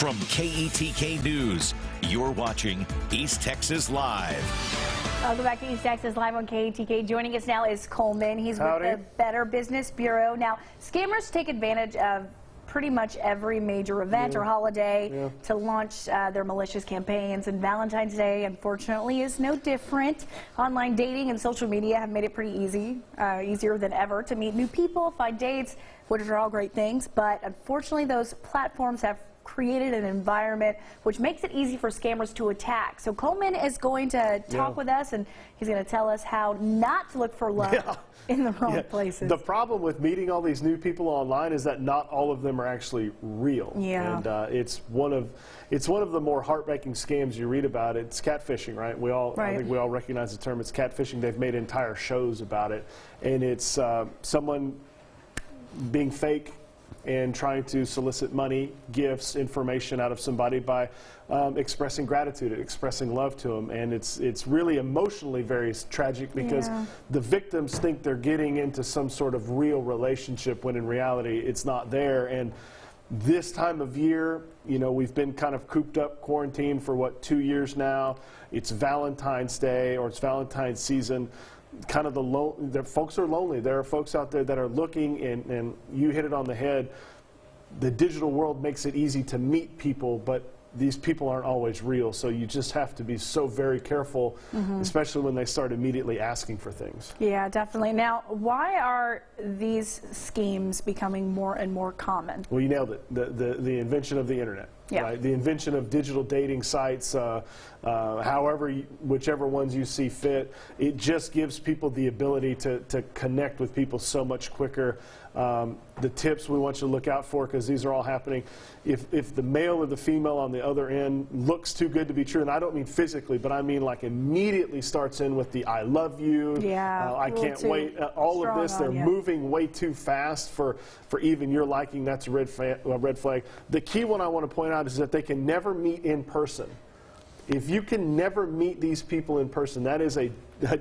From KETK News, you're watching East Texas Live. Welcome back to East Texas Live on KETK. Joining us now is Coleman. He's with the Better Business Bureau. Now, scammers take advantage of pretty much every major event or holiday to launch their malicious campaigns, and Valentine's Day, unfortunately, is no different. Online dating and social media have made it pretty easy, easier than ever, to meet new people, find dates, which are all great things, but unfortunately those platforms have created an environment which makes it easy for scammers to attack. So Coleman is going to talk with us, and he's going to tell us how not to look for love in the wrong places. The problem with meeting all these new people online is that not all of them are actually real. And it's one of the more heartbreaking scams you read about. It's catfishing, right? I think we all recognize the term. It's catfishing. They've made entire shows about it, and it's someone being fake and trying to solicit money, gifts, information out of somebody by expressing gratitude, expressing love to them. And it's really emotionally very tragic because the victims think they're getting into some sort of real relationship when in reality it's not there. And this time of year, you know, we've been kind of cooped up, quarantined for what, 2 years now. It's Valentine's Day, or it's Valentine's season. Kind of the folks are lonely. There are folks out there that are looking, and you hit it on the head. The digital world makes it easy to meet people, but these people aren't always real, so you just have to be so very careful, especially when they start immediately asking for things. Yeah, definitely. Now, why are these schemes becoming more and more common? Well, you nailed it. The invention of the internet. Right? The invention of digital dating sites, whichever ones you see fit, it just gives people the ability to connect with people so much quicker. The tips we want you to look out for, because these are all happening. If the male or the female on the other end looks too good to be true, and I don't mean physically, but I mean like immediately starts in with the I love you, I can't wait, all of this, they're moving way too fast for even your liking. That's a red flag. The key one I want to point out is that they can never meet in person. If you can never meet these people in person, that is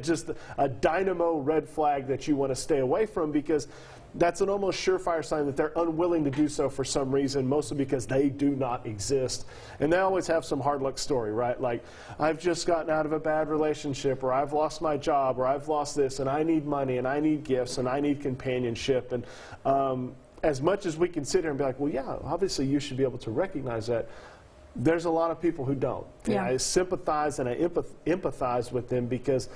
just a dynamo red flag that you want to stay away from, because that's an almost surefire sign that they're unwilling to do so for some reason, mostly because they do not exist. And they always have some hard luck story, right? Like, I've just gotten out of a bad relationship, or I've lost my job, or I've lost this, and I need money, and I need gifts, and I need companionship. And as much as we can sit here and be like, well, yeah, obviously you should be able to recognize that, there's a lot of people who don't. And I sympathize and I empathize with them, because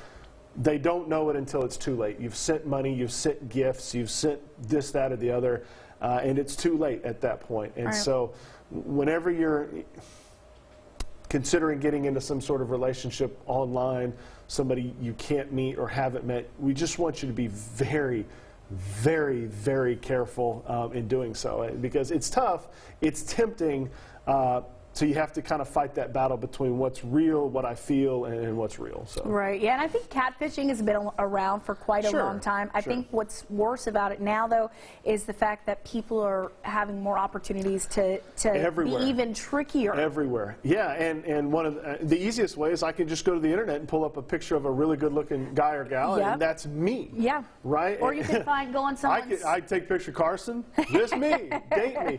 they don't know it until it's too late. You've sent money, you've sent gifts, you've sent this, that, or the other, and it's too late at that point. And so whenever you're considering getting into some sort of relationship online, somebody you can't meet or haven't met, we just want you to be very, very, very careful in doing so, because it's tough, it's tempting, so you have to kind of fight that battle between what's real, what I feel, and what's real. So. Right, yeah, and I think catfishing has been around for quite a long time. I think what's worse about it now, though, is the fact that people are having more opportunities to be even trickier. Everywhere, yeah, and one of the easiest ways, I can just go to the internet and pull up a picture of a really good-looking guy or gal, and that's me. Yeah. Right? Or you can go on someone's... I take a picture of Carson, this me, date me.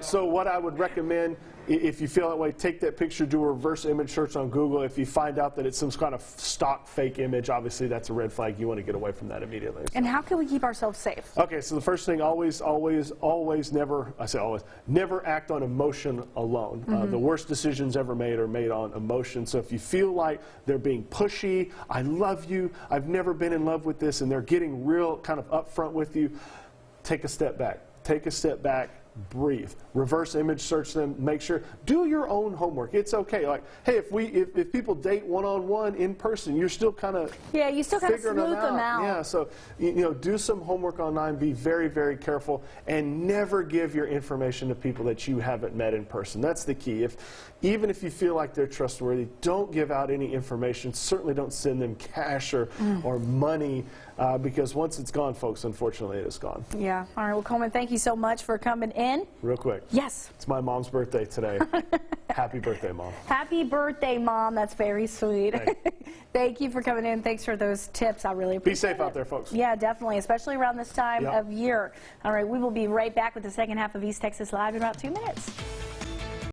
So what I would recommend, if you feel that way, take that picture, do a reverse image search on Google. If you find out that it's some kind of stock fake image, obviously that's a red flag. You want to get away from that immediately. So. And how can we keep ourselves safe? Okay, so the first thing, always, never, I say always, never act on emotion alone. The worst decisions ever made are made on emotion. So if you feel like they're being pushy, I love you, I've never been in love with this, and they're getting real kind of upfront with you, take a step back. Take a step back. Breathe. Reverse image search them. Make sure. Do your own homework. It's okay. Like, hey, if people date one-on-one in person, you're still kind of you still kind of smooth them out. Yeah. So do some homework online. Be very, very careful, and never give your information to people that you haven't met in person. That's the key. Even if you feel like they're trustworthy, don't give out any information. Certainly don't send them cash or money, because once it's gone, folks, unfortunately, it is gone. Yeah. All right. Well, Coleman, thank you so much for coming in. Real quick. Yes. It's my mom's birthday today. Happy birthday, Mom. Happy birthday, Mom. That's very sweet. Thank you for coming in. Thanks for those tips. I really appreciate it. Be safe out there, folks. Yeah, definitely, especially around this time of year. All right, we will be right back with the second half of East Texas Live in about 2 minutes.